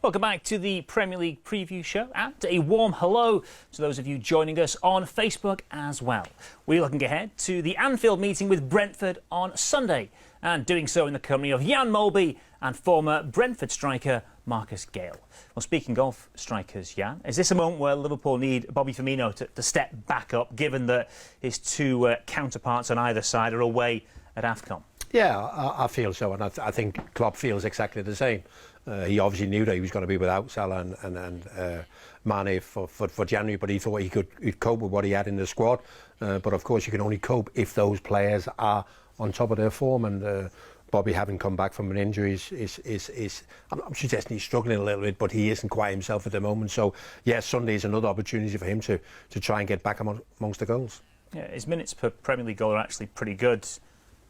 Welcome back to the Premier League preview show, and a warm hello to those of you joining us on Facebook as well. We're looking ahead to the Anfield meeting with Brentford on Sunday, and doing so in the company of Jan Molby and former Brentford striker Marcus Gale. Well, speaking of strikers, Jan, is this a moment where Liverpool need Bobby Firmino to step back up, given that his two counterparts on either side are away at AFCON? Yeah, I feel so, and I think Klopp feels exactly the same. He obviously knew that he was going to be without Salah and Mane for January, but he thought he'd cope with what he had in the squad. But of course, you can only cope if those players are on top of their form. And Bobby, having come back from an injury, is I'm suggesting he's struggling a little bit, but he isn't quite himself at the moment. So, yes, Sunday is another opportunity for him to try and get back amongst the goals. Yeah, his minutes per Premier League goal are actually pretty good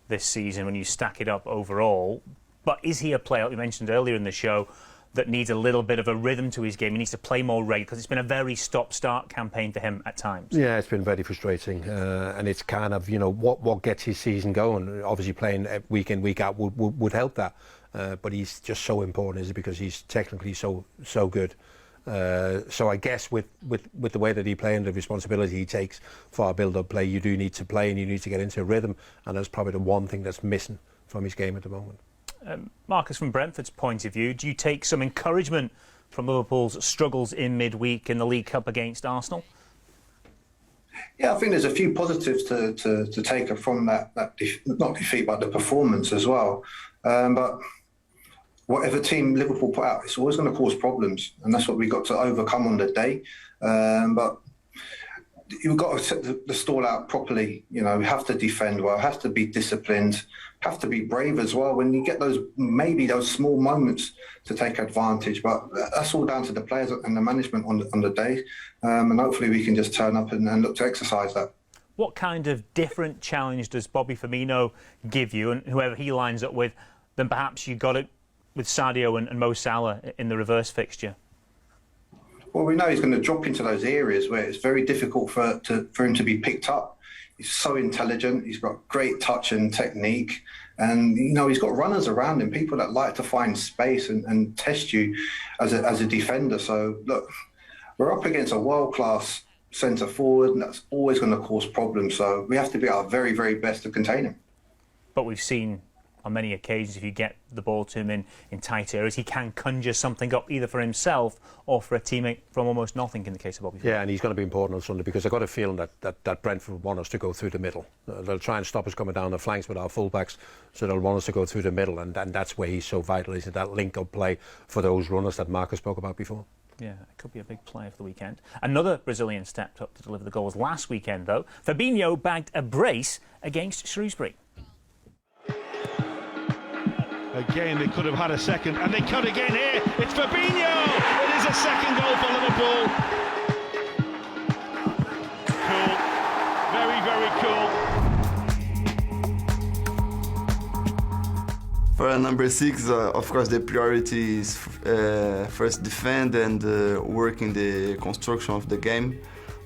this season when you stack it up overall. But is he a player, like we mentioned earlier in the show, that needs a little bit of a rhythm to his game? He needs to play more regularly, because it's been a very stop-start campaign for him at times. Yeah, it's been very frustrating, and it's kind of, what gets his season going. Obviously, playing week in, week out would help that, but he's just so important, is it, because he's technically so good. So I guess with the way that he plays and the responsibility he takes for our build-up play, you do need to play and you need to get into a rhythm, and that's probably the one thing that's missing from his game at the moment. Marcus, from Brentford's point of view, do you take some encouragement from Liverpool's struggles in midweek in the League Cup against Arsenal? Yeah, I think there's a few positives to take from that not defeat, but the performance as well. But whatever team Liverpool put out, it's always going to cause problems, and that's what we got to overcome on the day. But you've got to set the stall out properly. We have to defend well, have to be disciplined, have to be brave as well when you get those small moments to take advantage. But that's all down to the players and the management on the day, and hopefully we can just turn up and look to exercise that. What kind of different challenge does Bobby Firmino give you, and whoever he lines up with, than perhaps you got it with Sadio and Mo Salah in the reverse fixture? Well, we know he's going to drop into those areas where it's very difficult for him to be picked up. He's so intelligent, he's got great touch and technique, and he's got runners around him, people that like to find space and test you as a defender. So look, we're up against a world-class centre forward, and that's always going to cause problems. So we have to be our very, very best to contain him. But we've seen on many occasions, if you get the ball to him in tight areas, he can conjure something up either for himself or for a teammate from almost nothing in the case of Bobby. Yeah, and he's going to be important on Sunday, because I've got a feeling that Brentford want us to go through the middle. They'll try and stop us coming down the flanks with our fullbacks, so they'll want us to go through the middle, and that's where he's so vital, is that link-up play for those runners that Marcus spoke about before. Yeah, it could be a big play for the weekend. Another Brazilian stepped up to deliver the goals last weekend, though. Fabinho bagged a brace against Shrewsbury. Again, they could have had a second, and they cut again here. It's Fabinho! It is a second goal for Liverpool. Cool. Very, very cool. For number 6, of course, the priority is first defend and work in the construction of the game.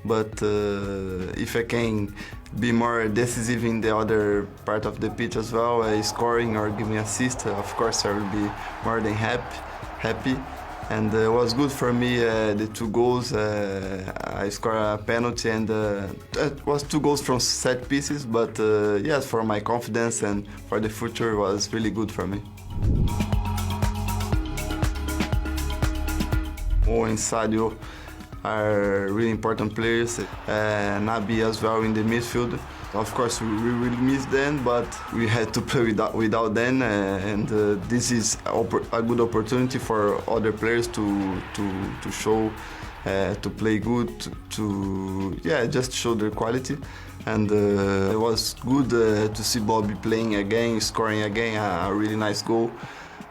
But if I can be more decisive in the other part of the pitch as well, scoring or giving assist, of course I will be more than happy. And it was good for me, the 2 goals. I scored a penalty, and it was 2 goals from set pieces, but yes, for my confidence and for the future, it was really good for me. And Sadio are really important players, Naby as well in the midfield. Of course, we will miss them, but we had to play without them, and this is a good opportunity for other players to show, to play good, to just show their quality. And it was good to see Bobby playing again, scoring again, a really nice goal,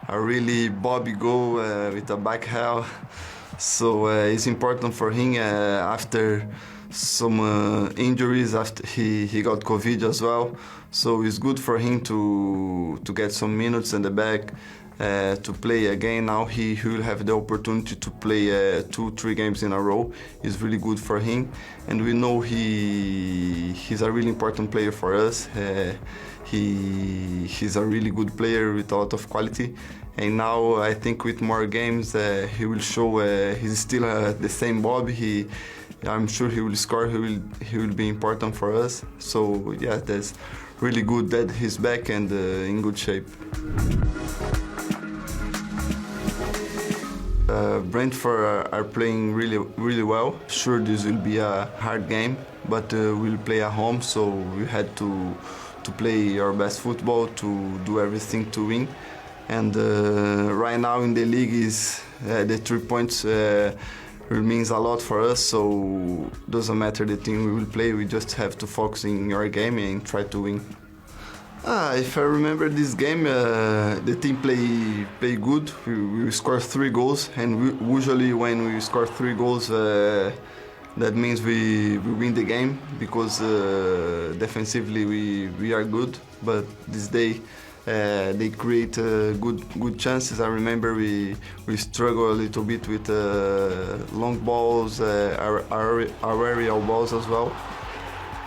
a really Bobby goal with a back heel. So it's important for him after some injuries, after he got COVID as well. So it's good for him to get some minutes in the back, to play again. Now he will have the opportunity to play 2-3 games in a row. It's really good for him, and we know he's a really important player for us. He's a really good player with a lot of quality, and now I think with more games he will show he's still the same Bob. I'm sure he will score. He will be important for us. So yeah, that's really good that he's back and in good shape. Brentford are playing really well. Sure, this will be a hard game, but we'll play at home, so we had to play our best football, to do everything to win. And right now in the league is the 3 points means a lot for us, so doesn't matter the team we will play, we just have to focus in our game and try to win. If I remember this game, the team play good. We scored 3 goals, and usually when we score 3 goals, that means we win the game, because defensively we are good. But this day they create good chances. I remember we struggle a little bit with long balls, our aerial balls as well.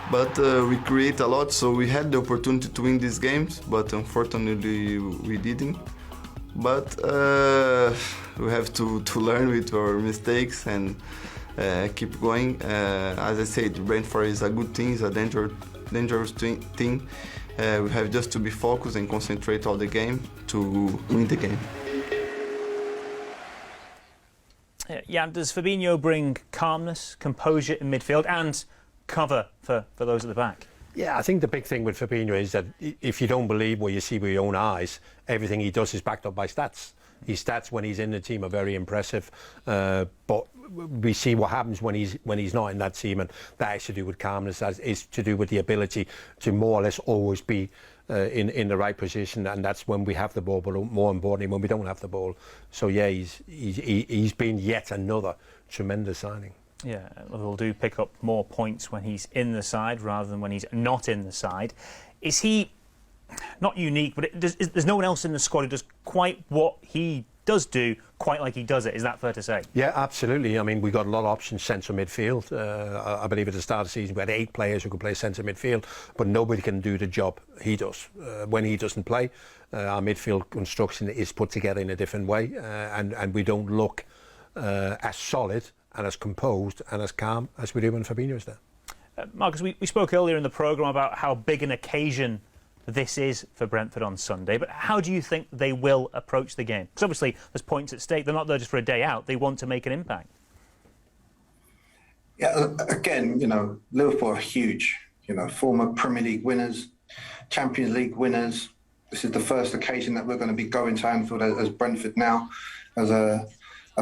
But we create a lot, so we had the opportunity to win these games, but unfortunately we didn't. But we have to learn with our mistakes and keep going. As I said, Brentford is a good team, it's a dangerous team. We have just to be focused and concentrate all the game to win the game. Jan, does Fabinho bring calmness, composure in midfield and cover for those at the back? Yeah, I think the big thing with Fabinho is that if you don't believe what you see with your own eyes, everything he does is backed up by stats. His stats when he's in the team are very impressive, but we see what happens when he's not in that team, and that has to do with calmness, that is to do with the ability to more or less always be in the right position, and that's when we have the ball, but more importantly when we don't have the ball. So yeah, he's been yet another tremendous signing. Yeah, Liverpool do pick up more points when he's in the side rather than when he's not in the side. Is he not unique, but there's no one else in the squad who does quite what he does do quite like he does it? Is that fair to say? Yeah, absolutely. I mean, we got a lot of options central midfield. I believe at the start of the season we had 8 players who could play central midfield, but nobody can do the job he does. When he doesn't play, our midfield construction is put together in a different way, and we don't look as solid and as composed and as calm as we do when Fabinho is there. Marcus, we spoke earlier in the programme about how big an occasion this is for Brentford on Sunday, but how do you think they will approach the game? Because obviously there's points at stake. They're not there just for a day out. They want to make an impact. Yeah, again, Liverpool are huge. Former Premier League winners, Champions League winners. This is the first occasion that we're going to be going to Anfield as Brentford now, as a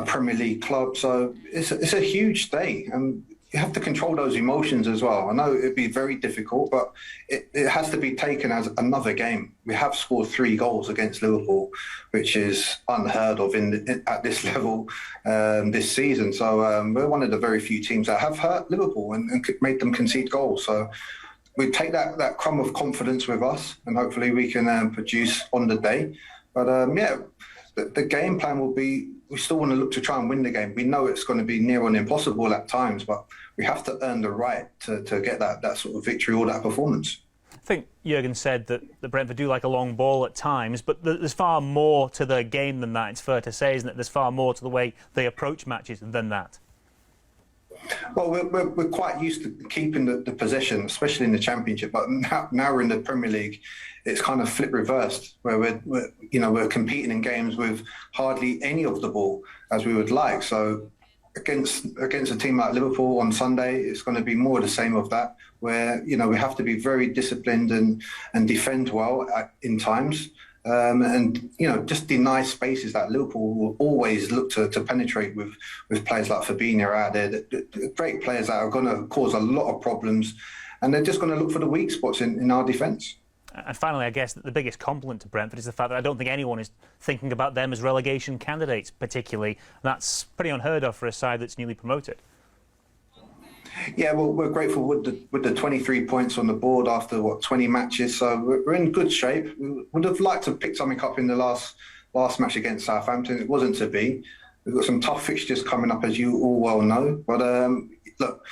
Premier League club. So it's a huge day, and you have to control those emotions as well. I know it'd be very difficult, but it has to be taken as another game. We have scored 3 goals against Liverpool, which is unheard of at this level this season. So we're one of the very few teams that have hurt Liverpool and made them concede goals. So we take that crumb of confidence with us, and hopefully we can produce on the day. But the game plan will be, we still want to look to try and win the game. We know it's going to be near on impossible at times, but we have to earn the right to get that sort of victory or that performance. I think Jurgen said that the Brentford do like a long ball at times, but there's far more to the game than that. It's fair to say, isn't it? There's far more to the way they approach matches than that. Well, we're quite used to keeping the possession, especially in the Championship. But now we're in the Premier League, it's kind of flip reversed, where we're competing in games with hardly any of the ball as we would like. So against a team like Liverpool on Sunday, it's going to be more of the same of that, where we have to be very disciplined and defend well in times. And just deny spaces that Liverpool will always look to penetrate with players like Fabinho out there. The great players that are going to cause a lot of problems, and they're just going to look for the weak spots in our defence. And finally, I guess that the biggest compliment to Brentford is the fact that I don't think anyone is thinking about them as relegation candidates particularly. That's pretty unheard of for a side that's newly promoted. Yeah, well, we're grateful with the 23 points on the board after 20 matches. So we're in good shape. We would have liked to pick something up in the last last match against Southampton. It wasn't to be. We've got some tough fixtures coming up, as you all well know. But look,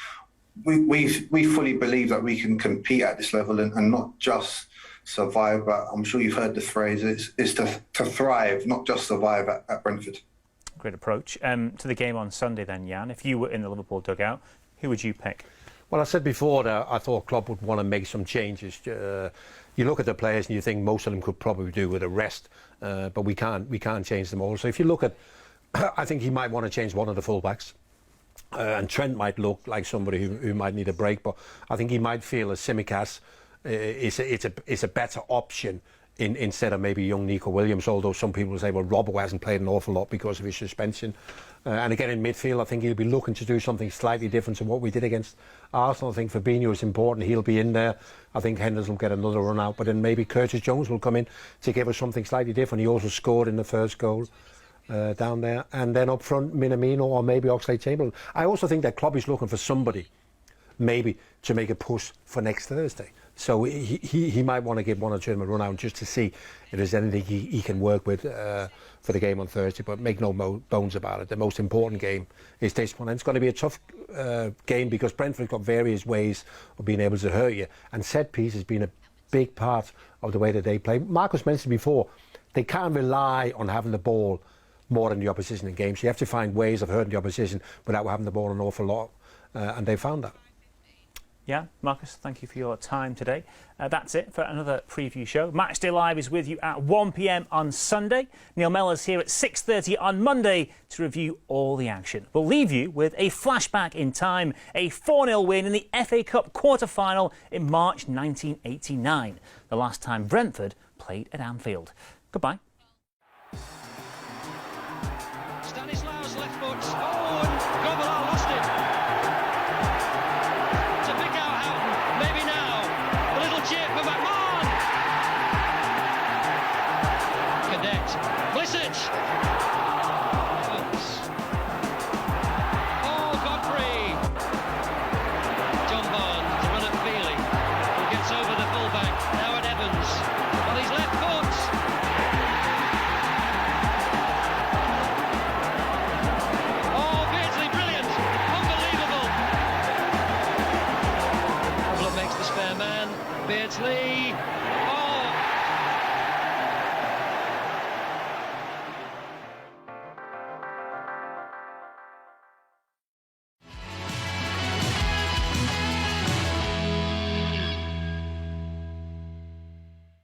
we fully believe that we can compete at this level and not just survive. But I'm sure you've heard the phrase: is to thrive, not just survive at Brentford. Great approach. To the game on Sunday then, Jan. If you were in the Liverpool dugout, who would you pick? Well, I said before that I thought Klopp would want to make some changes. You look at the players and you think most of them could probably do with a rest, but we can't change them all. So if you look at, I think he might want to change one of the fullbacks. And Trent might look like somebody who might need a break, but I think he might feel as Tsimikas is a better option instead of maybe young Nico Williams, although some people will say, well, Robbo hasn't played an awful lot because of his suspension. And again, in midfield, I think he'll be looking to do something slightly different to what we did against Arsenal. I think Fabinho is important. He'll be in there. I think Henderson will get another run out, but then maybe Curtis Jones will come in to give us something slightly different. He also scored in the first goal down there. And then up front, Minamino or maybe Oxlade-Chamberlain. I also think that Klopp is looking for somebody maybe to make a push for next Thursday. So he might want to give one or two of them a run out just to see if there's anything he can work with for the game on Thursday. But make no bones about it, the most important game is this one. And it's going to be a tough game because Brentford's got various ways of being able to hurt you. And set piece has been a big part of the way that they play. Marcus mentioned before, they can't rely on having the ball more than the opposition in games. You have to find ways of hurting the opposition without having the ball an awful lot. And they found that. Yeah, Marcus, thank you for your time today. That's it for another preview show. Matchday Live is with you at 1 p.m. on Sunday. Neil Mellor's here at 6:30 on Monday to review all the action. We'll leave you with a flashback in time, a 4-0 win in the FA Cup quarter-final in March 1989, the last time Brentford played at Anfield. Goodbye. Stanislaus left foot. Oh, and Gobelin lost it. Blissett